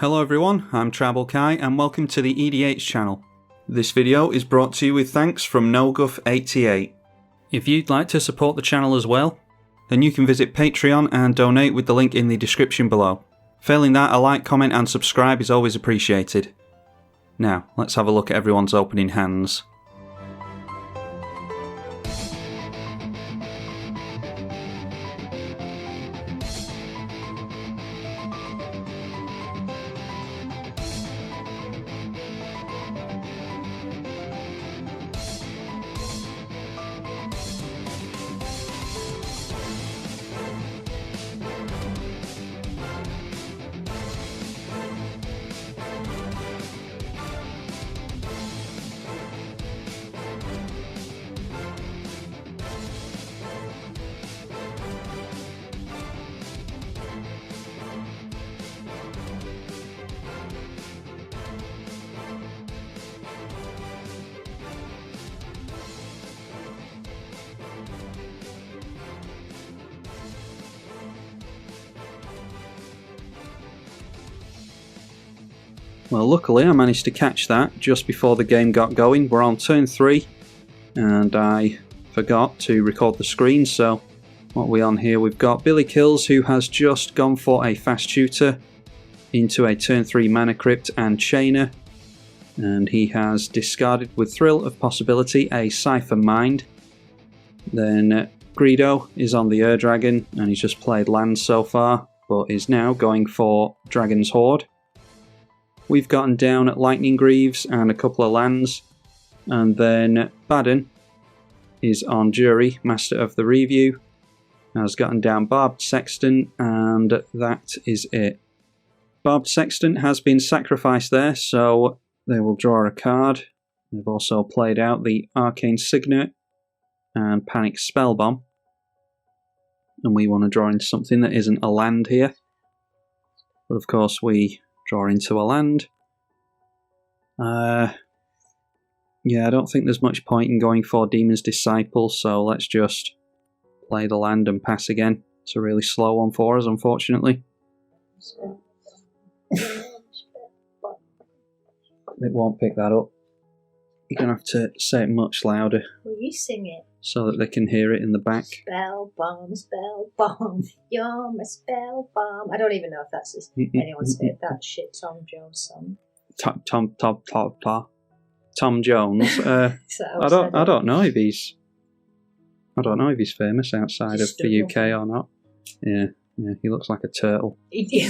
Hello everyone, I'm tribalkai and welcome to the EDH channel. This video is brought to you with thanks from NoGuff88. If you'd like to support the channel as well, then you can visit Patreon and donate with the link in the description below. Failing that, a like, comment and subscribe is always appreciated. Now, let's have a look at everyone's opening hands. Well, luckily I managed to catch that just before the game got going. We're on turn 3 and I forgot to record the screen, so what are we on here? We've got Billy Kills, who has just gone for a fast shooter into a turn 3 mana crypt and chainer, and he has discarded with Thrill of Possibility a Cipher Mind. Then Greedo is on the Ur Dragon and he's just played land so far, but is now going for Dragon's Horde. We've gotten down at Lightning Greaves and a couple of lands, and then Baden is on Jury, Master of the Review, has gotten down Barbed Sexton, and that is it. Barbed Sexton has been sacrificed there, so they will draw a card. They've also played out the Arcane Signet and Panic Spellbomb, and we want to draw into something that isn't a land here, but of course we draw into a land. Yeah, I don't think there's much point in going for Demon's Disciple, so let's just play the land and pass again. It's a really slow one for us, unfortunately. It won't pick that up. You're going to have to say it much louder. Will you sing it? So that they can hear it in the back. Spell bomb, you're my spell bomb. I don't even know if that's anyone's favorite. That shit Tom Jones song. Tom Jones. I don't know if he's famous outside of the UK or not. Yeah, he looks like a turtle. He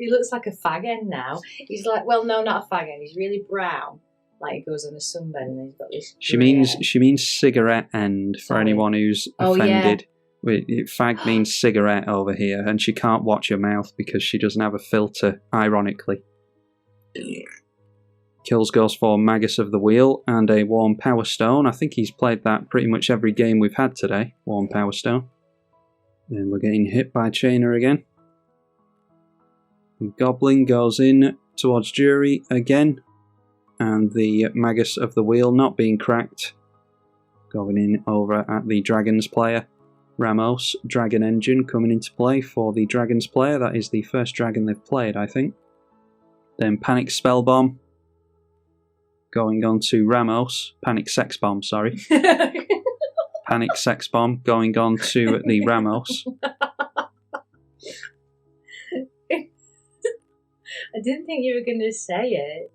looks like a fag end now. He's like, well, no, not a fag end. He's really brown. Like he goes on a sunbed and he's got this. She means cigarette end for anyone who's offended. Yeah. Fag means cigarette over here, and she can't watch her mouth because she doesn't have a filter, ironically. Kills goes for Magus of the Wheel and a Warm Power Stone. I think he's played that pretty much every game we've had today, Warm Power Stone. And we're getting hit by Chainer again. The Goblin goes in towards Jury again, and the Magus of the Wheel not being cracked. Going in over at the Dragons player. Ramos, Dragon Engine coming into play for the Dragons player. That is the first dragon they've played, I think. Then Panic Spellbomb going on to Ramos. Panic Sex Bomb, sorry. Panic Sex Bomb going on to the Ramos. I didn't think you were going to say it.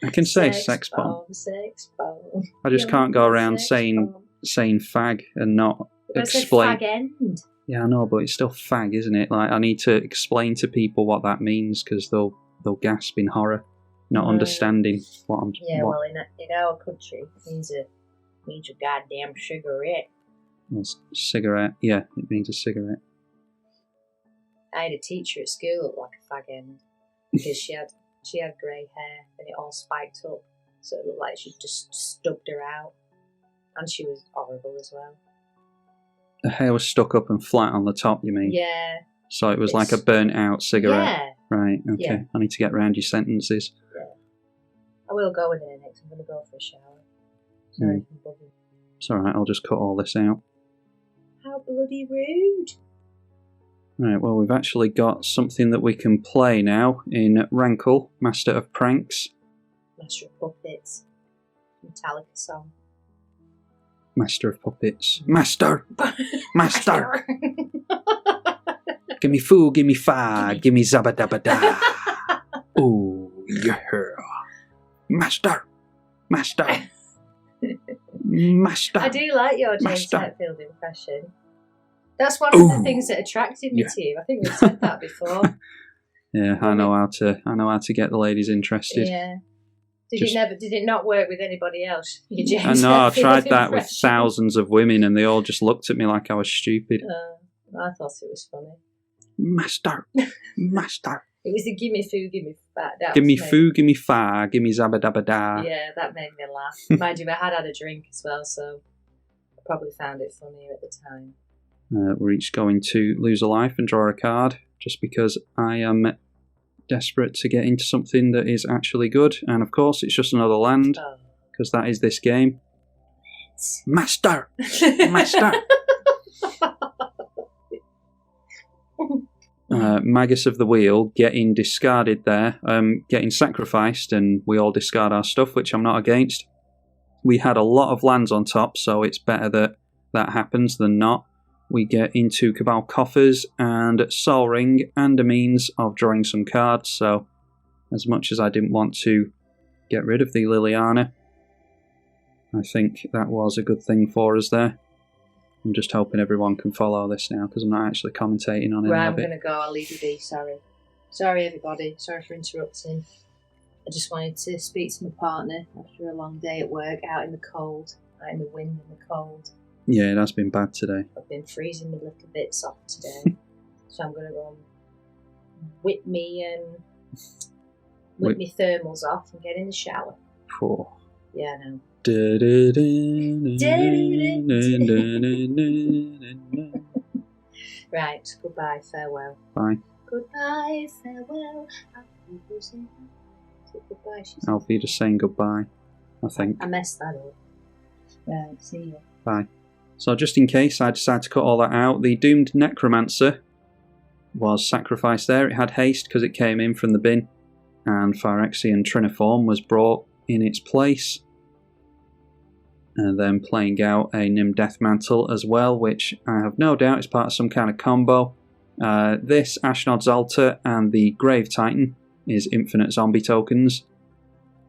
I can say Sex Bomb. Sex bomb. I just can't go around saying fag and not explain. Fag end. Yeah, I know, but it's still fag, isn't it? Like I need to explain to people what that means because they'll gasp in horror, not understanding what I'm. Yeah, well, in our country, it means a goddamn cigarette. It's cigarette. Yeah, it means a cigarette. I had a teacher at school that looked like a fag end because she had grey hair and it all spiked up, so it looked like she just stubbed her out, and she was horrible as well. The hair was stuck up and flat on the top, you mean? Yeah. So it was like a burnt out cigarette? Yeah. Right, okay. Yeah. I need to get round your sentences. Yeah. I will go in there next. I'm going to go for a shower. Sorry if I'm bugging. It's alright, I'll just cut all this out. How bloody rude. Right, well, we've actually got something that we can play now in Rankle, Master of Pranks. Master of Puppets. Metallica song. Master of Puppets. Master! Master! Give me foo, give me fa, give me zabba dabba da. Ooh, yeah. Master! Master! Master! I do like your James Master. Hetfield impression. That's one of the things that attracted me to you. I think we've said that before. Yeah, I know how to get the ladies interested. Yeah. Did it not work with anybody else? Your James I Hetfield tried that with impression? thousands of women and they all just looked at me like I was stupid. I thought it was funny. Master! Master! It was the gimme foo, gimme fat. Give me foo, give me fa, give me zabba dabba da. Yeah, that made me laugh. Mind you, I had a drink as well, so I probably found it funnier at the time. We're each going to lose a life and draw a card, just because I am desperate to get into something that is actually good. And of course, it's just another land, because that is this game. Master! Master! Magus of the Wheel getting discarded there, getting sacrificed, and we all discard our stuff, which I'm not against. We had a lot of lands on top, so it's better that that happens than not. We get into Cabal Coffers and Sol Ring and a means of drawing some cards, so as much as I didn't want to get rid of the Liliana, I think that was a good thing for us there. I'm just hoping everyone can follow this now, because I'm not actually commentating on it. Right, I'm going to go. I'll leave you be, sorry. Sorry, everybody. Sorry for interrupting. I just wanted to speak to my partner after a long day at work, out in the cold, out in the wind and the cold. Yeah, it has been bad today. I've been freezing my little bits off today. So I'm going to go and whip me thermals off and get in the shower. Oh. Yeah, I know. Right, goodbye, farewell. Bye. Goodbye, farewell. Goodbye, Alfie just saying goodbye, I think. I messed that up. Right, see you. Bye. So just in case I decide to cut all that out, the Doomed Necromancer was sacrificed there. It had haste because it came in from the bin, and Phyrexian Triniform was brought in its place. And then playing out a Nim Deathmantle as well, which I have no doubt is part of some kind of combo. This, Ashnod's Altar, and the Grave Titan is infinite zombie tokens.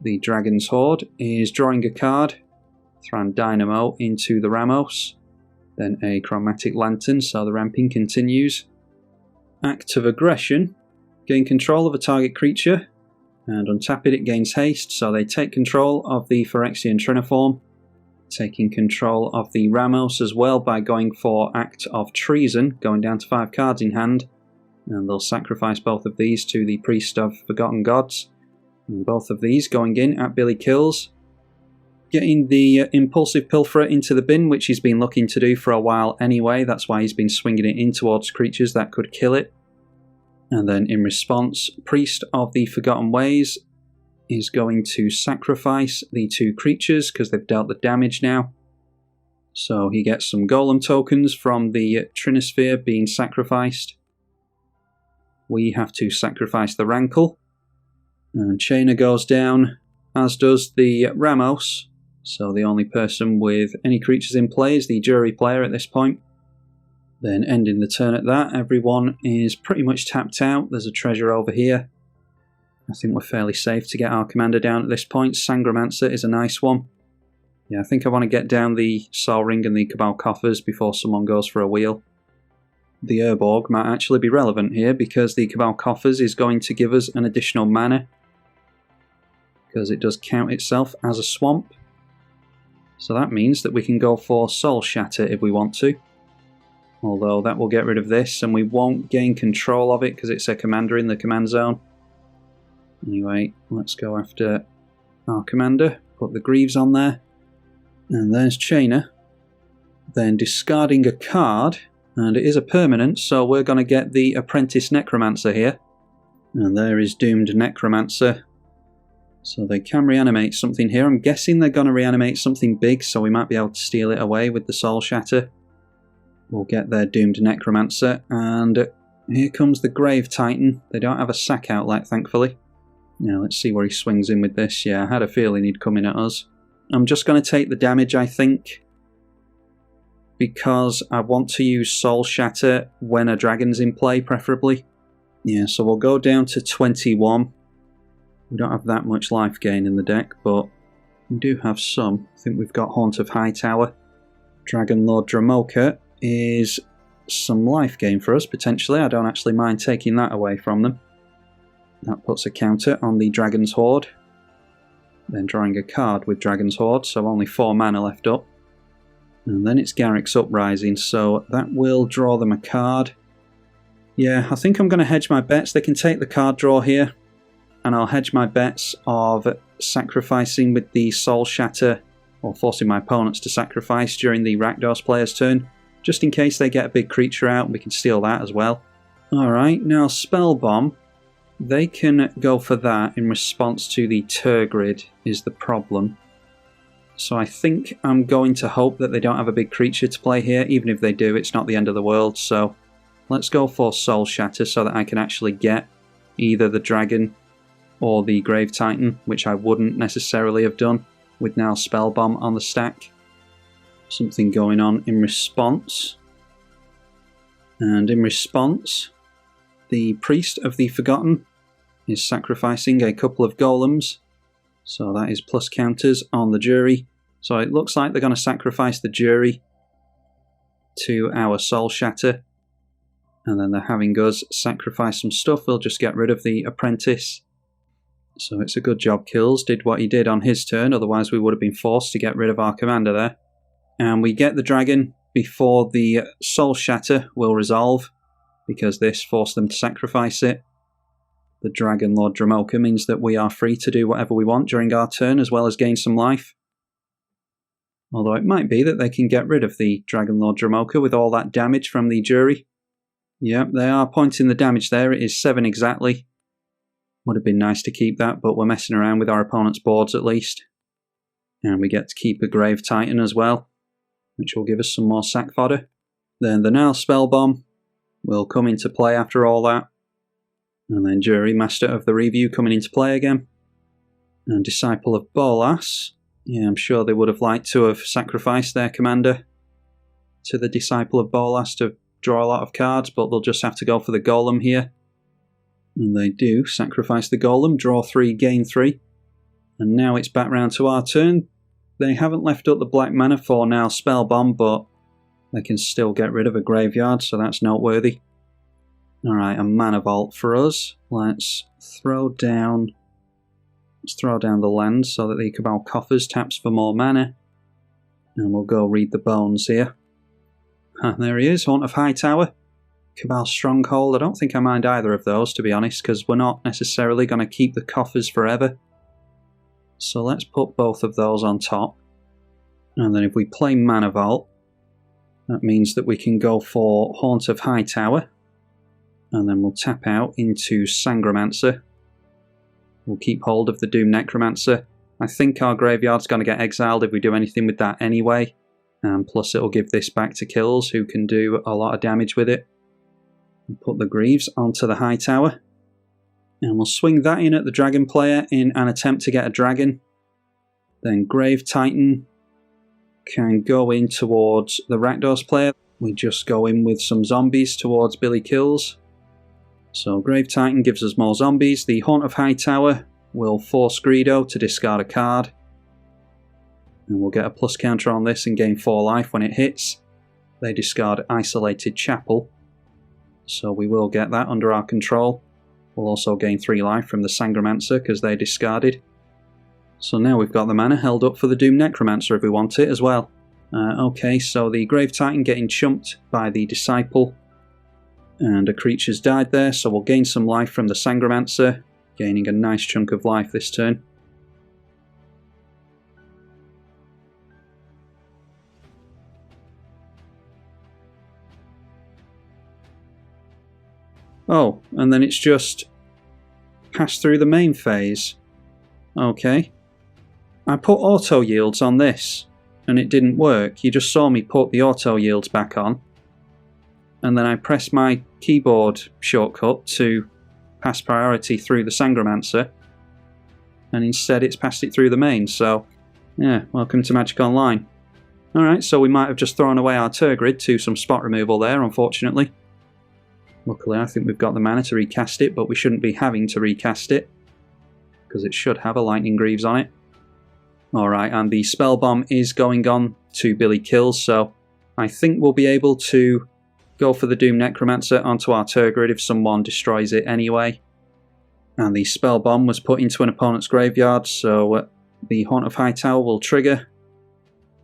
The Dragon's Horde is drawing a card, Thran Dynamo into the Ramos, then a Chromatic Lantern, so the ramping continues. Act of Aggression, gain control of a target creature, and untap it gains haste, so they take control of the Phyrexian Triniform, taking control of the Ramos as well by going for Act of Treason, going down to 5 cards in hand, and they'll sacrifice both of these to the Priest of Forgotten Gods, and both of these going in at Billy Kills. Getting the Impulsive Pilferer into the bin, which he's been looking to do for a while anyway, that's why he's been swinging it in towards creatures that could kill it. And then in response, Priest of the Forgotten Ways is going to sacrifice the 2 creatures because they've dealt the damage now. So he gets some Golem tokens from the Trinisphere being sacrificed. We have to sacrifice the Rankle. And Chainer goes down, as does the Ramos. So the only person with any creatures in play is the Jury player at this point. Then ending the turn at that, everyone is pretty much tapped out. There's a treasure over here. I think we're fairly safe to get our commander down at this point. Sangromancer is a nice one. Yeah, I think I want to get down the Sol Ring and the Cabal Coffers before someone goes for a wheel. The Urborg might actually be relevant here because the Cabal Coffers is going to give us an additional mana, because it does count itself as a swamp. So that means that we can go for Soul Shatter if we want to. Although that will get rid of this and we won't gain control of it because it's a commander in the command zone. Anyway, let's go after our commander, put the Greaves on there, and there's Chainer. Then discarding a card, and it is a permanent, so we're going to get the Apprentice Necromancer here. And there is Doomed Necromancer. So they can reanimate something here. I'm guessing they're going to reanimate something big, so we might be able to steal it away with the Soul Shatter. We'll get their Doomed Necromancer, and Here comes the Grave Titan. They don't have a sack outlet, thankfully. Now let's see where he swings in with this. Yeah, I had a feeling he'd come in at us. I'm just going to take the damage, I think, because I want to use Soul Shatter when a dragon's in play, preferably. Yeah, so we'll go down to 21. We don't have that much life gain in the deck, but we do have some. I think we've got Haunt of Hightower. Dragon Lord Dramoka is some life gain for us, potentially. I don't actually mind taking that away from them. That puts a counter on the Dragon's Horde. Then drawing a card with Dragon's Horde, so only 4 mana left up. And then it's Garrick's Uprising, so that will draw them a card. Yeah, I think I'm going to hedge my bets. They can take the card draw here, and I'll hedge my bets of sacrificing with the Soul Shatter, or forcing my opponents to sacrifice during the Rakdos player's turn, just in case they get a big creature out, and we can steal that as well. Alright, now Spell Bomb. They can go for that in response to the Tergrid is the problem. So I think I'm going to hope that they don't have a big creature to play here. Even if they do, it's not the end of the world. So let's go for Soul Shatter so that I can actually get either the Dragon or the Grave Titan, which I wouldn't necessarily have done with now Spell Bomb on the stack. Something going on in response. And in response, the Priest of the Forgotten is sacrificing a couple of golems, so that is plus counters on the jury. So it looks like they're going to sacrifice the jury to our Soul Shatter, and then they're having us sacrifice some stuff. We'll just get rid of the Apprentice. So it's a good job Kills did what he did on his turn, otherwise we would have been forced to get rid of our commander there. And we get the dragon before the Soul Shatter will resolve, because this forced them to sacrifice it. The Dragon Lord Dramoka means that we are free to do whatever we want during our turn, as well as gain some life. Although it might be that they can get rid of the Dragon Lord Dramoka with all that damage from the jury. Yep, they are pointing the damage there. It is 7 exactly. Would have been nice to keep that, but we're messing around with our opponent's boards at least. And we get to keep a Grave Titan as well, which will give us some more sack fodder. Then the now Spell Bomb will come into play after all that. And then Jury, Master of the Review, coming into play again. And Disciple of Bolas. Yeah, I'm sure they would have liked to have sacrificed their commander to the Disciple of Bolas to draw a lot of cards, but they'll just have to go for the Golem here. And they do sacrifice the Golem, draw 3, gain 3. And now it's back round to our turn. They haven't left up the black mana for now Spell Bomb, but they can still get rid of a graveyard, so that's noteworthy. Alright, a Mana Vault for us. Let's throw down the land so that the Cabal Coffers taps for more mana. And we'll go read the bones here. There he is, Haunt of Hightower. Cabal Stronghold. I don't think I mind either of those, to be honest, because we're not necessarily going to keep the coffers forever. So let's put both of those on top. And then if we play Mana Vault, that means that we can go for Haunt of Hightower. And then we'll tap out into Sangromancer. We'll keep hold of the Doom Necromancer. I think our graveyard's going to get exiled if we do anything with that anyway. And plus it'll give this back to Kills, who can do a lot of damage with it. We'll put the Greaves onto the Hightower. And we'll swing that in at the Dragon player in an attempt to get a Dragon. Then Grave Titan can go in towards the Rakdos player. We just go in with some zombies towards Billy Kills. So Grave Titan gives us more zombies. The Haunt of Hightower will force Greedo to discard a card. And we'll get a plus counter on this and gain 4 life when it hits. They discard Isolated Chapel. So we will get that under our control. We'll also gain 3 life from the Sangromancer because they discarded. So now we've got the mana held up for the Doom Necromancer if we want it as well. Okay, so the Grave Titan getting chumped by the Disciple. And a creature's died there, so we'll gain some life from the Sangromancer, gaining a nice chunk of life this turn. Oh, and then it's just pass through the main phase. Okay. I put auto yields on this, and it didn't work. You just saw me put the auto yields back on. And then I press my keyboard shortcut to pass priority through the Sangromancer, and instead it's passed it through the main, so yeah, welcome to Magic Online. Alright, so we might have just thrown away our Tergrid to some spot removal there, unfortunately. Luckily I think we've got the mana to recast it, but we shouldn't be having to recast it, because it should have a Lightning Greaves on it. Alright, and the Spell Bomb is going on to Billy Kills, so I think we'll be able to go for the Doom Necromancer onto our Tergrid if someone destroys it anyway. And the Spell Bomb was put into an opponent's graveyard, so the Haunt of Hightower will trigger.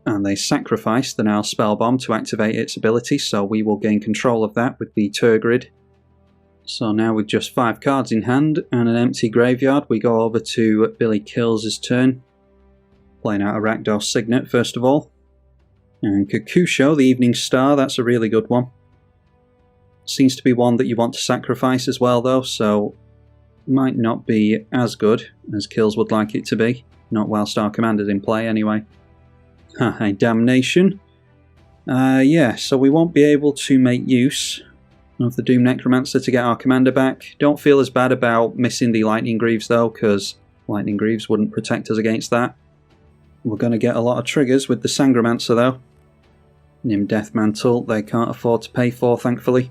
And they sacrifice the now Spell Bomb to activate its ability, so we will gain control of that with the Tergrid. So now with just 5 cards in hand and an empty graveyard, we go over to Billy Kills' turn. Playing out a Rakdos Signet first of all. And Kakusho, the Evening Star, that's a really good one. Seems to be one that you want to sacrifice as well though, so might not be as good as Kills would like it to be. Not whilst our commander's in play anyway. A Damnation. Yeah, so we won't be able to make use of the Doom Necromancer to get our commander back. Don't feel as bad about missing the Lightning Greaves though, because Lightning Greaves wouldn't protect us against that. We're going to get a lot of triggers with the Sangromancer though. Nim Deathmantle they can't afford to pay for, thankfully.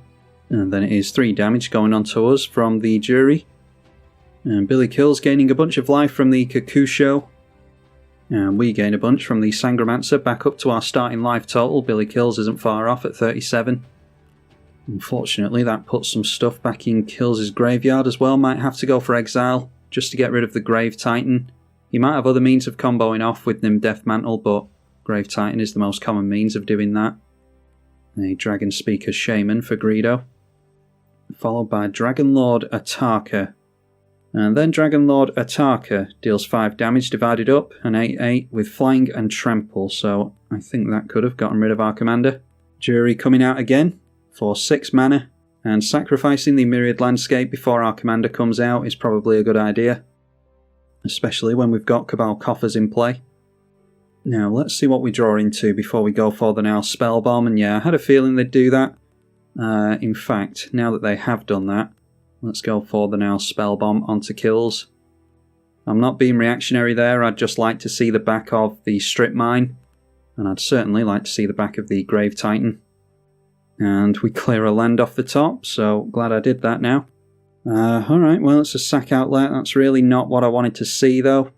And then it is 3 damage going on to us from the Jury. And Billy Kills gaining a bunch of life from the Kakusho. And we gain a bunch from the Sangromancer, back up to our starting life total. Billy Kills isn't far off at 37. Unfortunately, that puts some stuff back in Kills' graveyard as well. Might have to go for Exile, just to get rid of the Grave Titan. You might have other means of comboing off with Nim Deathmantle, but Grave Titan is the most common means of doing that. A Dragon Speaker Shaman for Greedo. Followed by Dragon Lord Ataka. And then Dragon Lord Ataka deals 5 damage divided up, an 8-8 with Flying and Trample, so I think that could have gotten rid of our commander. Jury coming out again for 6 mana, and sacrificing the Myriad Landscape before our commander comes out is probably a good idea, especially when we've got Cabal Coffers in play. Now let's see what we draw into before we go for the now Spell Bomb, and yeah, I had a feeling they'd do that. In fact, now that they have done that, let's go for the now Spell Bomb onto Kills. I'm not being reactionary there, I'd just like to see the back of the Strip Mine, and I'd certainly like to see the back of the Grave Titan. And we clear a land off the top, so glad I did that now. Alright, well it's a sack outlet, that's really not what I wanted to see though.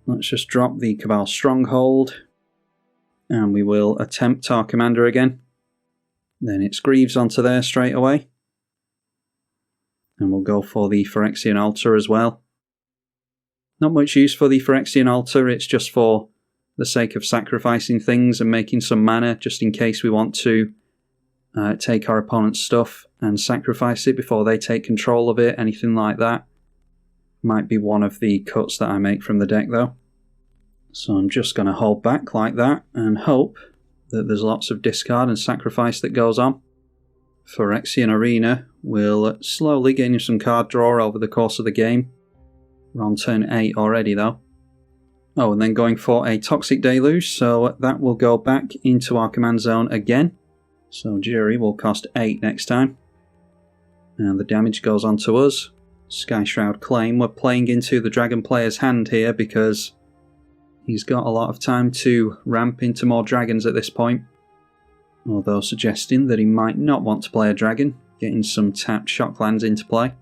Let's just drop the Cabal Stronghold, and we will attempt our commander again. Then it's Greaves onto there straight away. And we'll go for the Phyrexian Altar as well. Not much use for the Phyrexian Altar, it's just for the sake of sacrificing things and making some mana, just in case we want to take our opponent's stuff and sacrifice it before they take control of it, anything like that. Might be one of the cuts that I make from the deck though. So I'm just going to hold back like that and hope that there's lots of discard and sacrifice that goes on. Phyrexian Arena will slowly gain you some card draw over the course of the game. We're on turn 8 already though. Oh, and then going for a Toxic Deluge, so that will go back into our command zone again. So Jury will cost 8 next time. And the damage goes on to us. Sky Shroud Claim, we're playing into the Dragon player's hand here because he's got a lot of time to ramp into more dragons at this point. Although suggesting that he might not want to play a dragon, getting some tapped Shocklands into play.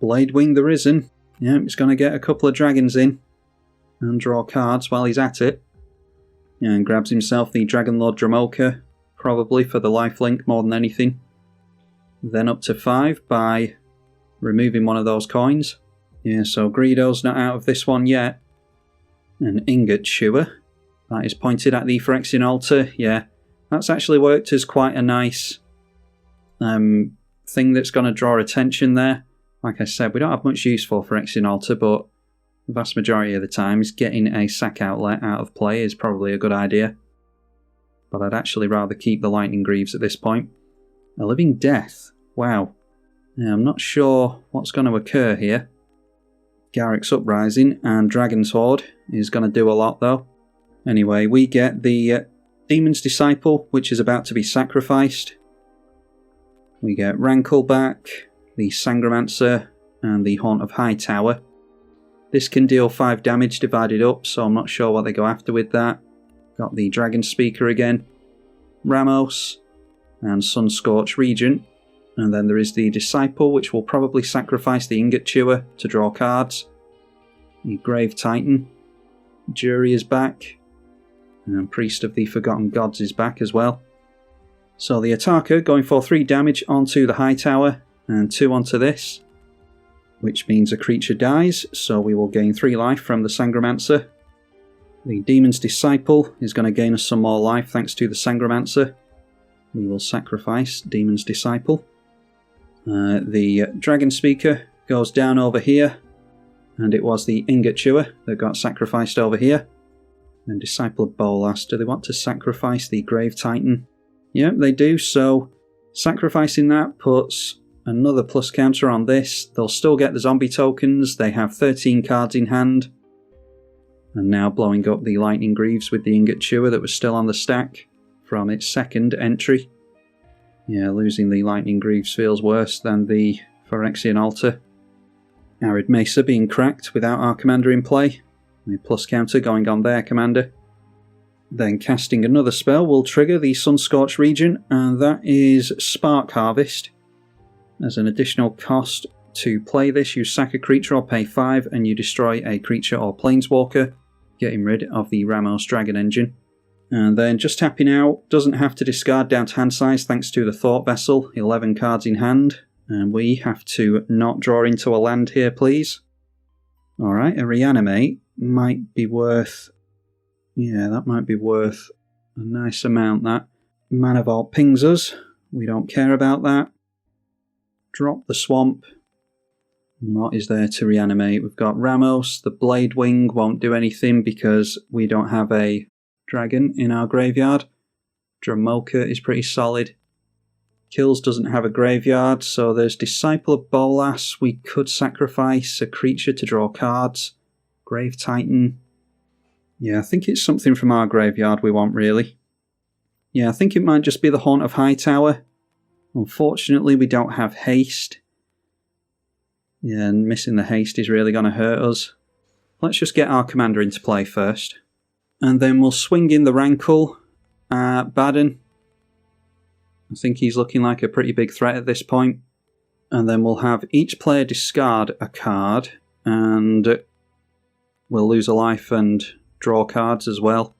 Bladewing the Risen, yeah, he's going to get a couple of dragons in and draw cards while he's at it. And grabs himself the Dragon Lord Dramoka, probably for the lifelink more than anything. Then up to 5 by removing one of those coins. Yeah, so Greedo's not out of this one yet. An Ingot Chewer. That is pointed at the Phyrexian Altar. Yeah, that's actually worked as quite a nice thing that's going to draw attention there. Like I said, we don't have much use for Phyrexian Altar, but the vast majority of the times getting a sack outlet out of play is probably a good idea. But I'd actually rather keep the Lightning Greaves at this point. A Living Death. Wow. Now, I'm not sure what's going to occur here. Garruk's Uprising and Dragon's Horde is going to do a lot though. Anyway, we get the Demon's Disciple, which is about to be sacrificed. We get Rankle back, the Sangromancer, and the Haunt of Hightower. This can deal 5 damage divided up, so I'm not sure what they go after with that. Got the Dragon Speaker again, Ramos, and Sunscorch Regent. And then there is the Disciple, which will probably sacrifice the Ingot Chewer to draw cards. The Grave Titan. Jury is back. And Priest of the Forgotten Gods is back as well. So the Ataka going for 3 damage onto the Hightower and 2 onto this, which means a creature dies, so we will gain 3 life from the Sangromancer. The Demon's Disciple is going to gain us some more life thanks to the Sangromancer. We will sacrifice Demon's Disciple. The Dragon Speaker goes down over here, and it was the Ingot Chewer that got sacrificed over here. Then Disciple of Bolas, do they want to sacrifice the Grave Titan? Yep, they do, so sacrificing that puts another plus counter on this. They'll still get the zombie tokens, they have 13 cards in hand. And now blowing up the Lightning Greaves with the Ingot Chewer that was still on the stack from its second entry. Yeah, losing the Lightning Greaves feels worse than the Phyrexian Altar. Arid Mesa being cracked without our commander in play. The plus counter going on their commander. Then casting another spell will trigger the Sunscorch Regent, and that is Spark Harvest. As an additional cost to play this, you sack a creature or pay 5 and you destroy a creature or planeswalker, getting rid of the Ramos Dragon Engine. And then just tapping out, doesn't have to discard down to hand size thanks to the Thought Vessel, 11 cards in hand. And we have to not draw into a land here, please. Alright, a Reanimate might be worth... yeah, that might be worth a nice amount, that. Mana Vault pings us. We don't care about that. Drop the Swamp. What is there to reanimate? We've got Ramos. The Blade Wing won't do anything because we don't have a dragon in our graveyard. Dramoka is pretty solid. Kills doesn't have a graveyard, so there's Disciple of Bolas. We could sacrifice a creature to draw cards. Grave Titan. Yeah, I think it's something from our graveyard we want, really. Yeah, I think it might just be the Haunt of Hightower. Unfortunately, we don't have haste. Yeah, and missing the haste is really going to hurt us. Let's just get our commander into play first. And then we'll swing in the Rankle at Baden. I think he's looking like a pretty big threat at this point. And then we'll have each player discard a card, and we'll lose a life and draw cards as well.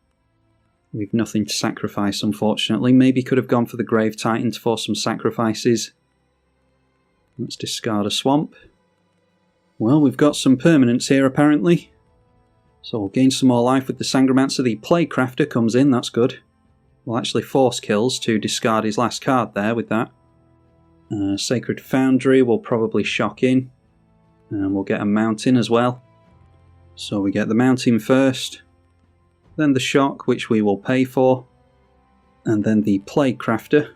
We've nothing to sacrifice, unfortunately. Maybe could have gone for the Grave Titan to force some sacrifices. Let's discard a Swamp. Well, we've got some permanents here, apparently. So we'll gain some more life with the Sangromancer. The Playcrafter comes in, that's good. We'll actually force Kills to discard his last card there with that. Sacred Foundry will probably shock in. And we'll get a Mountain as well. So we get the Mountain first. Then the Shock, which we will pay for. And then the Playcrafter.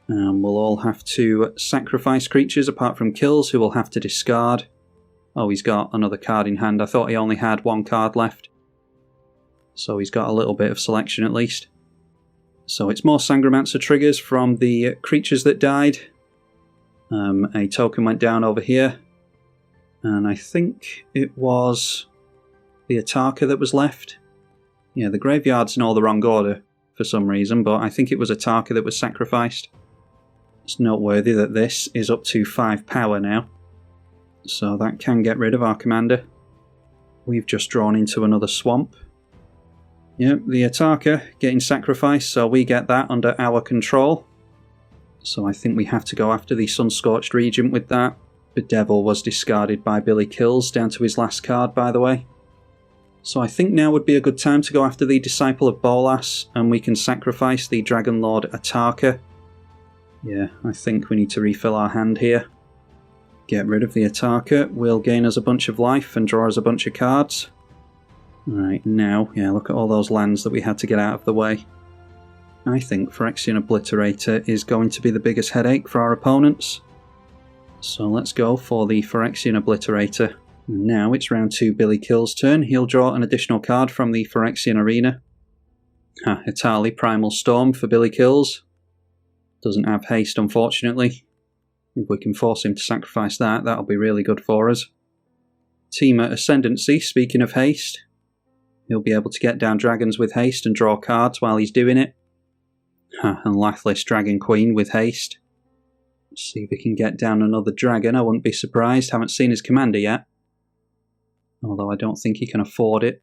And we'll all have to sacrifice creatures apart from Kills, who will have to discard. Oh, he's got another card in hand. I thought he only had 1 card left. So he's got a little bit of selection at least. So it's more Sangromancer triggers from the creatures that died. A token went down over here. And I think it was the Ataka that was left. Yeah, the graveyard's in all the wrong order for some reason, but I think it was Ataka that was sacrificed. It's noteworthy that this is up to 5 power now. So that can get rid of our commander. We've just drawn into another Swamp. Yep, the Ataka getting sacrificed, so we get that under our control. So I think we have to go after the Sunscorched Regent with that. Bedevil was discarded by Billy Kills, down to his last card, by the way. So I think now would be a good time to go after the Disciple of Bolas, and we can sacrifice the Dragon Lord Ataka. Yeah, I think we need to refill our hand here. Get rid of the Ataka, will gain us a bunch of life and draw us a bunch of cards. Right, now, yeah, look at all those lands that we had to get out of the way. I think Phyrexian Obliterator is going to be the biggest headache for our opponents. So let's go for the Phyrexian Obliterator. Now it's round 2 Billy Kill's turn. He'll draw an additional card from the Phyrexian Arena. Etali Primal Storm for Billy Kills. Doesn't have haste, unfortunately. If we can force him to sacrifice that, that'll be really good for us. Temur Ascendancy, speaking of haste. He'll be able to get down dragons with haste and draw cards while he's doing it. And Lathless Dragon Queen with haste. Let's see if we can get down another dragon. I wouldn't be surprised. Haven't seen his commander yet. Although I don't think he can afford it.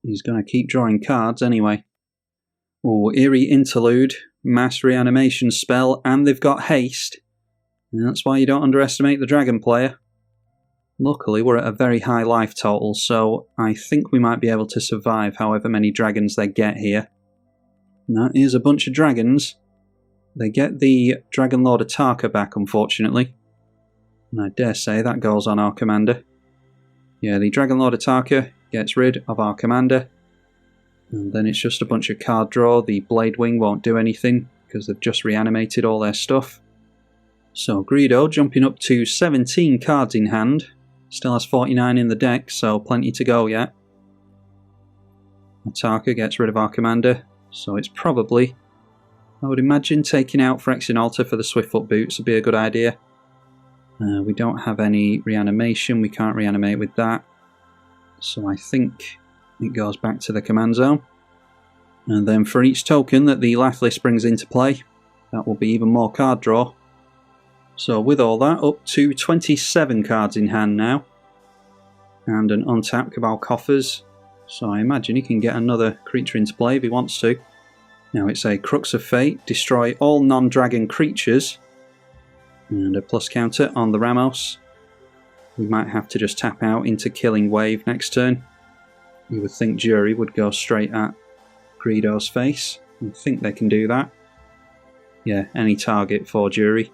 He's going to keep drawing cards anyway. Oh, Eerie Interlude, Mass Reanimation spell, and they've got haste. And that's why you don't underestimate the dragon player. Luckily, we're at a very high life total, so I think we might be able to survive however many dragons they get here. And that is a bunch of dragons. They get the Dragon Lord Ataka back, unfortunately. And I dare say that goes on our commander. Yeah, the Dragon Lord Ataka gets rid of our commander. And then it's just a bunch of card draw. The Blade Wing won't do anything because they've just reanimated all their stuff. So Greedo jumping up to 17 cards in hand. Still has 49 in the deck, so plenty to go yet. Ataka gets rid of our commander, so it's probably, I would imagine, taking out Phyrexian Altar for the Swiftfoot Boots would be a good idea. We don't have any reanimation, we can't reanimate with that. So I think it goes back to the command zone. And then for each token that the Lathless brings into play, that will be even more card draw. So with all that, up to 27 cards in hand now. And an untapped Cabal Coffers. So I imagine he can get another creature into play if he wants to. Now it's a Crux of Fate, destroy all non-dragon creatures. And a plus counter on the Ramos. We might have to just tap out into Killing Wave next turn. You would think Jury would go straight at Greedo's face. I think they can do that. Yeah, any target for Jury.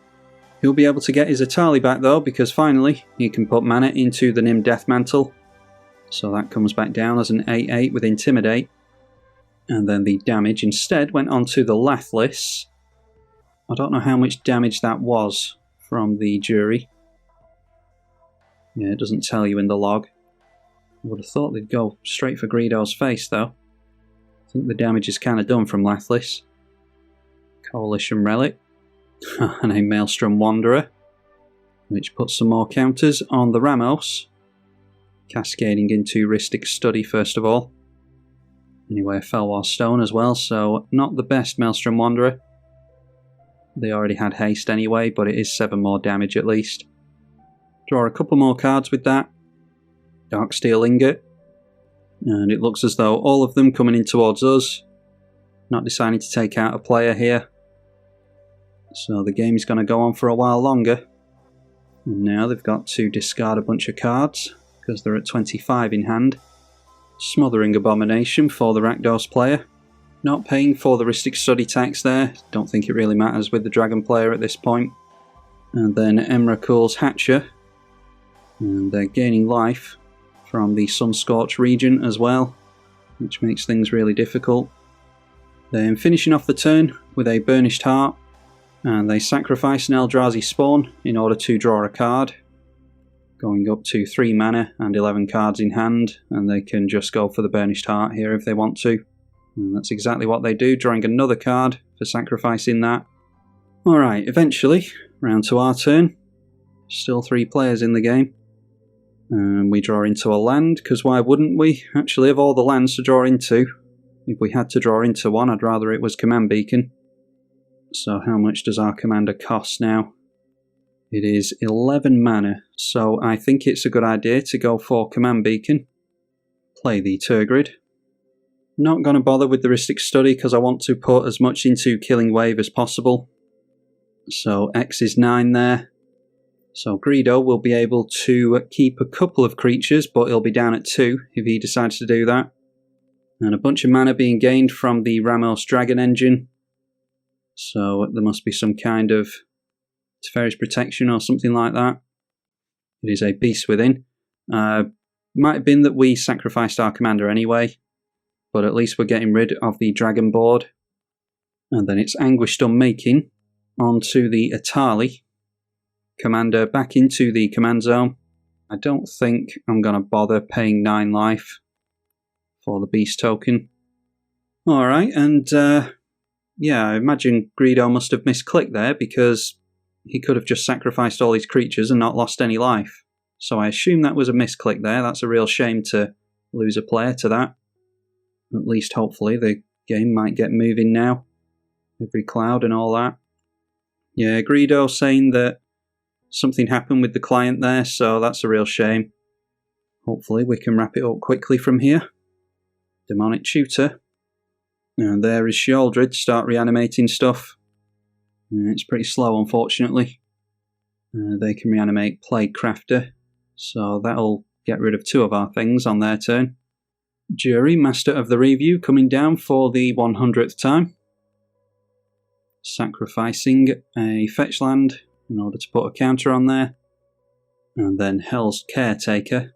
He'll be able to get his Atali back though, because finally he can put mana into the Nim Deathmantle. So that comes back down as an 8/8 with Intimidate. And then the damage instead went onto the Lathless. I don't know how much damage that was from the Jury. Yeah, it doesn't tell you in the log. I would have thought they'd go straight for Greedo's face though. I think the damage is kind of done from Lathless. Coalition Relic. And a Maelstrom Wanderer, which puts some more counters on the Ramos, cascading into Rhystic Study first of all. Anyway, a Felwar Stone as well, so not the best Maelstrom Wanderer. They already had haste anyway, but it is 7 more damage at least. Draw a couple more cards with that. Darksteel Ingot, and it looks as though all of them coming in towards us. Not deciding to take out a player here. So the game's going to go on for a while longer. And now they've got to discard a bunch of cards, because they're at 25 in hand. Smothering Abomination for the Rakdos player. Not paying for the Rhystic Study tax there. Don't think it really matters with the Dragon player at this point. And then Emrakul's Hatcher. And they're gaining life from the Sunscorch region as well, which makes things really difficult. Then finishing off the turn with a Burnished Heart. And they sacrifice an Eldrazi Spawn in order to draw a card. Going up to 3 mana and 11 cards in hand, and they can just go for the Burnished Heart here if they want to. And that's exactly what they do, drawing another card for sacrificing that. Alright, eventually, round to our turn. Still 3 players in the game. And we draw into a land, because why wouldn't we? Actually, of all the lands to draw into, if we had to draw into one, I'd rather it was Command Beacon. So how much does our commander cost now? It is 11 mana, so I think it's a good idea to go for Command Beacon. Play the Tergrid. Not going to bother with the Rhystic Study because I want to put as much into Killing Wave as possible. So X is 9 there. So Greedo will be able to keep a couple of creatures, but he'll be down at 2 if he decides to do that. And a bunch of mana being gained from the Ramos Dragon Engine. So there must be some kind of Teferi's Protection or something like that. It is a Beast Within. Might have been that we sacrificed our commander anyway, but at least we're getting rid of the Dragon board. And then it's Anguished Unmaking onto the Atali. Commander back into the command zone. I don't think I'm going to bother paying 9 life for the Beast token. Alright, and yeah, I imagine Greedo must have misclicked there because he could have just sacrificed all his creatures and not lost any life. So I assume that was a misclick there. That's a real shame to lose a player to that. At least hopefully the game might get moving now. Every cloud and all that. Yeah, Greedo saying that something happened with the client there, so that's a real shame. Hopefully we can wrap it up quickly from here. Demonic Tutor. And there is Sheoldred to start reanimating stuff. It's pretty slow, unfortunately. They can reanimate Plague Crafter, so that'll get rid of 2 of our things on their turn. Jury, Master of the Review, coming down for the 100th time. Sacrificing a fetch land in order to put a counter on there. And then Hell's Caretaker.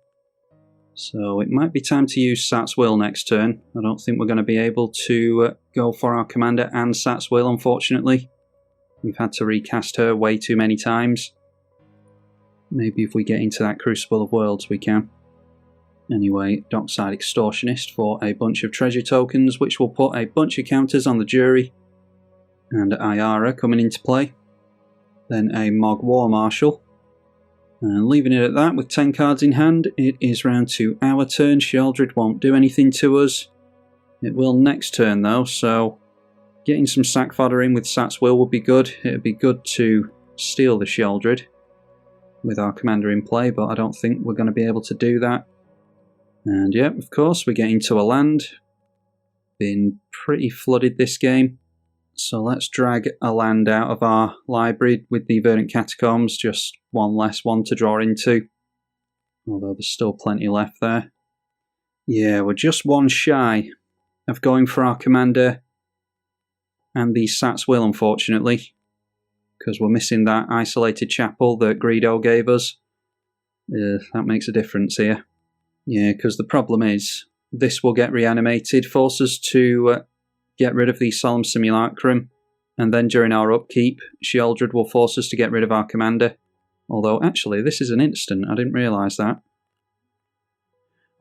So it might be time to use Sat's Will next turn. I don't think we're going to be able to go for our commander and Sat's Will, unfortunately. We've had to recast her way too many times. Maybe if we get into that Crucible of Worlds we can. Anyway, Dockside Extortionist for a bunch of treasure tokens, which will put a bunch of counters on the Jury. And Ayara coming into play. Then a Mog War Marshal. And leaving it at that with 10 cards in hand, it is round to our turn. Sheoldred won't do anything to us. It will next turn though, so getting some sack fodder in with Sat's Will would be good. It would be good to steal the Sheoldred with our commander in play, but I don't think we're going to be able to do that. And yeah, of course, we get into a land. Been pretty flooded this game. So let's drag a land out of our library with the Verdant Catacombs, just one less one to draw into. Although there's still plenty left there. Yeah, we're just one shy of going for our commander and the Sat's Will, unfortunately. Because we're missing that isolated chapel that Greedo gave us. That makes a difference here. Yeah, because the problem is, this will get reanimated, force us to get rid of the Solemn Simulacrum, and then during our upkeep, Sheoldred will force us to get rid of our commander. Although, actually, this is an instant, I didn't realise that.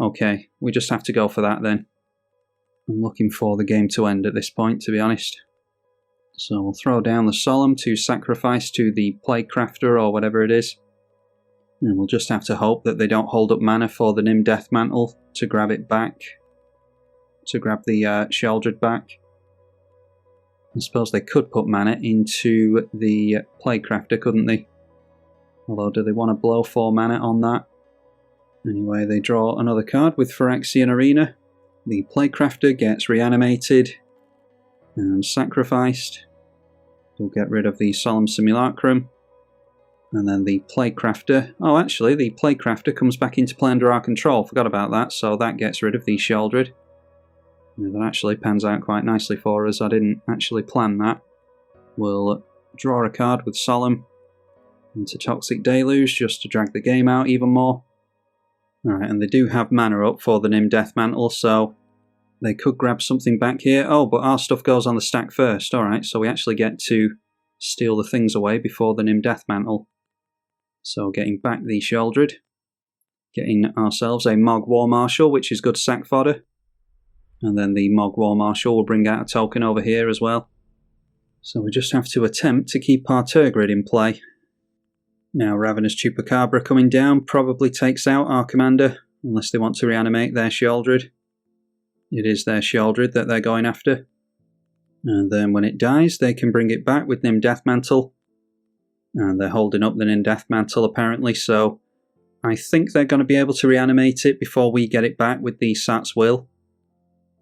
Okay, we just have to go for that then. I'm looking for the game to end at this point, to be honest. So we'll throw down the Solemn to sacrifice to the Plague Crafter or whatever it is. And we'll just have to hope that they don't hold up mana for the Nim Death Mantle to grab it back. To grab the Sheoldred back. I suppose they could put mana into the Plague Crafter, couldn't they? Although, do they want to blow 4 mana on that? Anyway, they draw another card with Phyrexian Arena. The Plague Crafter gets reanimated and sacrificed. We'll get rid of the Solemn Simulacrum. And then the Plague Crafter. Oh, actually, the Plague Crafter comes back into play under our control. Forgot about that, so that gets rid of the Sheoldred. Yeah, that actually pans out quite nicely for us. I didn't actually plan that. We'll draw a card with Solemn into Toxic Deluge just to drag the game out even more. Alright, and they do have mana up for the Nim Death Mantle, so they could grab something back here. Oh, but our stuff goes on the stack first. Alright, so we actually get to steal the things away before the Nim Death Mantle. So getting back the Sheoldred. Getting ourselves a Mog War Marshal, which is good sack fodder. And then the Mog War Marshal will bring out a token over here as well. So we just have to attempt to keep our Tergrid in play. Now Ravenous Chupacabra coming down probably takes out our commander, unless they want to reanimate their Sheoldred. It is their Sheoldred that they're going after. And then when it dies, they can bring it back with Nim Death Mantle. And they're holding up the Nim Death Mantle apparently, so I think they're going to be able to reanimate it before we get it back with the Sat's Will.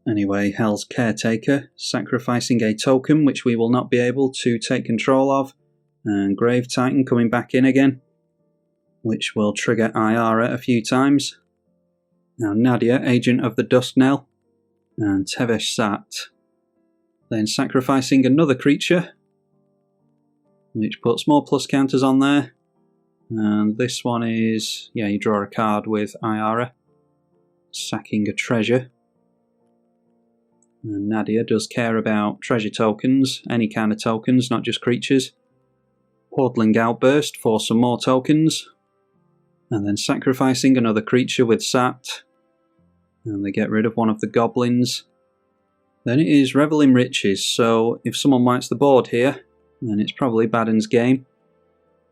Anyway, Hell's Caretaker, sacrificing a token which we will not be able to take control of. And Grave Titan coming back in again, which will trigger Ayara a few times. Now Nadia, Agent of the Dust Knell, and Tevesh Sat. Then sacrificing another creature, which puts more plus counters on there. And this one is, yeah, you draw a card with Ayara, sacking a treasure. And Nadia does care about treasure tokens, any kind of tokens, not just creatures. Hordling Outburst for some more tokens. And then sacrificing another creature with Sat. And they get rid of one of the goblins. Then it is Revel in Riches, so if someone whites the board here, then it's probably Baden's game.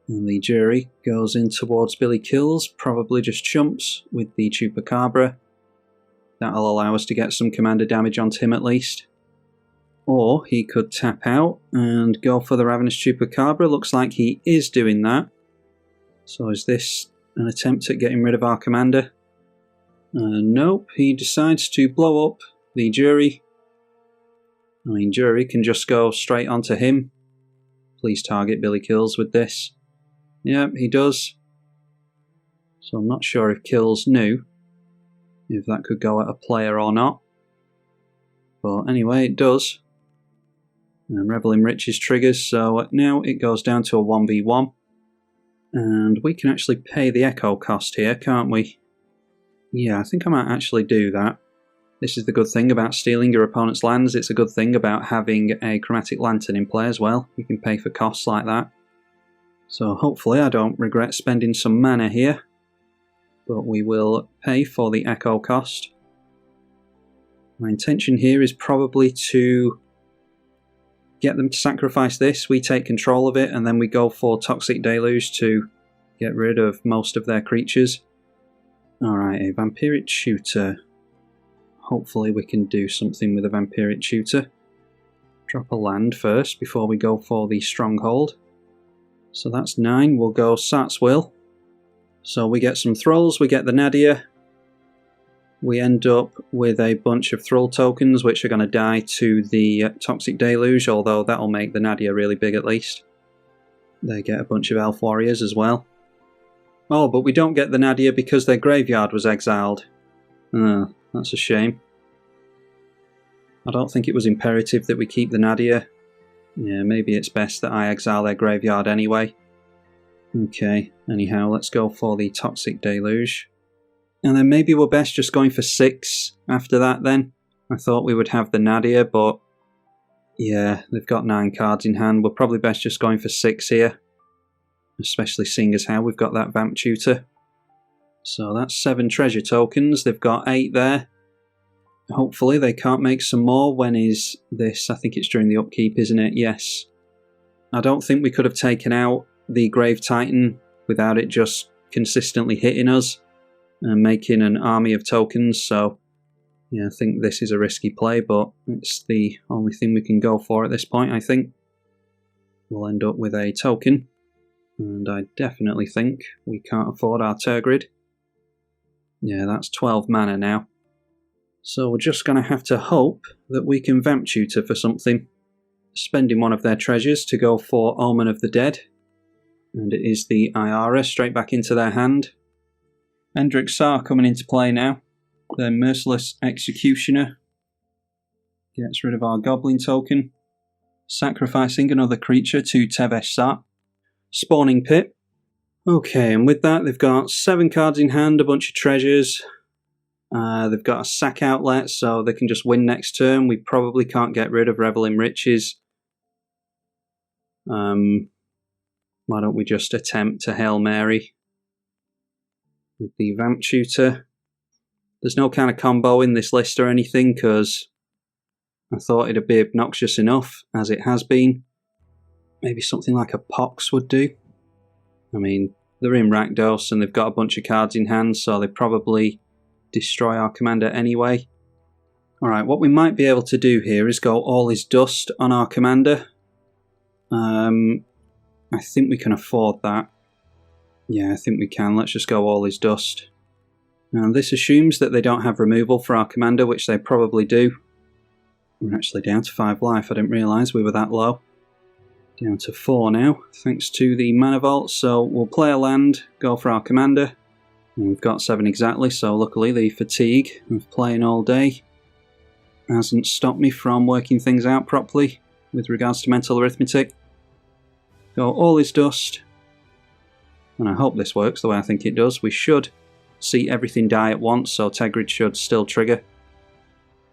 And the jury goes in towards Billy Kills, probably just chumps with the Chupacabra. That'll allow us to get some commander damage onto him at least. Or he could tap out and go for the Ravenous Chupacabra. Looks like he is doing that. So is this an attempt at getting rid of our commander? Nope, he decides to blow up the jury. I mean, jury can just go straight onto him. Please target Billy Kills with this. Yep, he does. So I'm not sure if Kills knew if that could go at a player or not. But anyway, it does. And Revel in Riches triggers, so now it goes down to a 1v1. And we can actually pay the echo cost here, can't we? Yeah, I think I might actually do that. This is the good thing about stealing your opponent's lands. It's a good thing about having a Chromatic Lantern in play as well. You can pay for costs like that. So hopefully I don't regret spending some mana here. But we will pay for the echo cost. My intention here is probably to get them to sacrifice this. We take control of it and then we go for Toxic Deluge to get rid of most of their creatures. Alright, a Vampiric Tutor. Hopefully we can do something with a Vampiric Tutor. Drop a land first before we go for the Stronghold. So that's 9, we'll go Sat's Will. So we get some Thralls, we get the Nadia. We end up with a bunch of Thrall tokens which are going to die to the Toxic Deluge, although that'll make the Nadia really big at least. They get a bunch of Elf Warriors as well. Oh, but we don't get the Nadia because their graveyard was exiled. Oh, that's a shame. I don't think it was imperative that we keep the Nadia. Yeah, maybe it's best that I exile their graveyard anyway. Okay, anyhow, let's go for the Toxic Deluge. And then maybe we're best just going for 6 after that then. I thought we would have the Nadia, but yeah, they've got 9 cards in hand. We're probably best just going for 6 here. Especially seeing as how we've got that Vamp Tutor. So that's 7 treasure tokens. They've got 8 there. Hopefully they can't make some more. When is this? I think it's during the upkeep, isn't it? Yes. I don't think we could have taken out the Grave Titan without it just consistently hitting us and making an army of tokens. So yeah, I think this is a risky play, but it's the only thing we can go for at this point, I think. We'll end up with a token. And I definitely think we can't afford our Tergrid. Yeah, that's 12 mana now. So we're just going to have to hope that we can Vamp Tutor for something. Spending one of their treasures to go for Omen of the Dead. And it is the Iara straight back into their hand. Endrick Sar coming into play now. Their Merciless Executioner. Gets rid of our Goblin token. Sacrificing another creature to Tevesh Sar. Spawning Pit. Okay, and with that they've got 7 cards in hand, a bunch of treasures. They've got a sack outlet, so they can just win next turn. We probably can't get rid of Revel in Riches. Why don't we just attempt to Hail Mary with the Vamp Tutor. There's no kind of combo in this list or anything, because I thought it'd be obnoxious enough, as it has been. Maybe something like a Pox would do. I mean, they're in Rakdos and they've got a bunch of cards in hand, so they probably destroy our commander anyway. Alright, what we might be able to do here is go All Is Dust on our commander. I think we can afford that. Yeah, I think we can. Let's just go All Is Dust. Now this assumes that they don't have removal for our commander, which they probably do. We're actually down to 5 life. I didn't realise we were that low. Down to 4 now, thanks to the Mana Vault. So we'll play a land, go for our commander. And we've got 7 exactly, so luckily the fatigue of playing all day hasn't stopped me from working things out properly with regards to mental arithmetic. Go All Is Dust. And I hope this works the way I think it does. We should see everything die at once, so Tergrid should still trigger.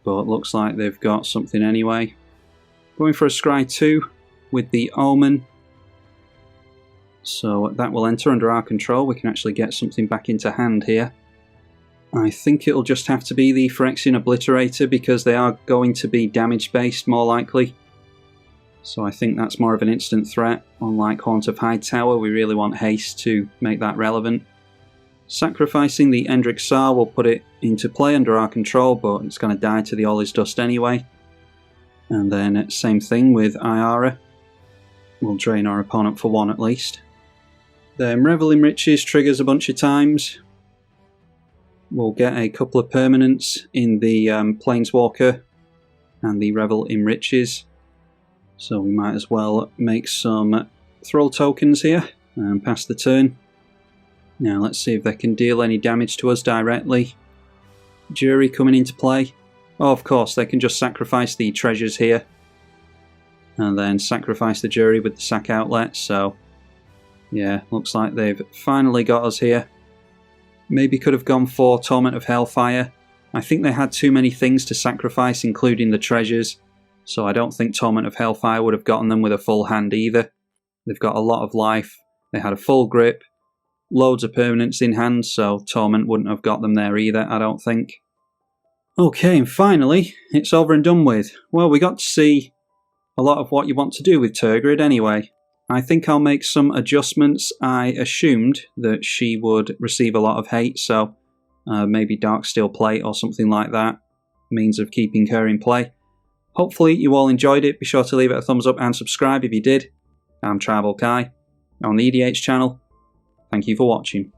But it looks like they've got something anyway. Going for a Scry 2 with the Omen. So that will enter under our control. We can actually get something back into hand here. I think it'll just have to be the Phyrexian Obliterator because they are going to be damage based more likely. So I think that's more of an instant threat. Unlike Haunt of Hightower, we really want haste to make that relevant. Sacrificing the Endrick Sar will put it into play under our control, but it's going to die to the All Is Dust anyway. And then same thing with Iara. We'll drain our opponent for 1 at least. Then Revel in Riches triggers a bunch of times. We'll get a couple of permanents in the Planeswalker and the Revel in Riches. So we might as well make some Thrall tokens here and pass the turn. Now let's see if they can deal any damage to us directly. Jury coming into play. Oh, of course, they can just sacrifice the treasures here. And then sacrifice the Jury with the sack outlet, so... yeah, looks like they've finally got us here. Maybe could have gone for Torment of Hellfire. I think they had too many things to sacrifice, including the treasures. So I don't think Torment of Hellfire would have gotten them with a full hand either. They've got a lot of life. They had a full grip. Loads of permanents in hand, so Torment wouldn't have got them there either, I don't think. Okay, and finally, it's over and done with. Well, we got to see a lot of what you want to do with Tergrid anyway. I think I'll make some adjustments. I assumed that she would receive a lot of hate, so maybe Darksteel Plate or something like that, means of keeping her in play. Hopefully you all enjoyed it. Be sure to leave it a thumbs up and subscribe if you did. I'm tribalkai on the EDH channel. Thank you for watching.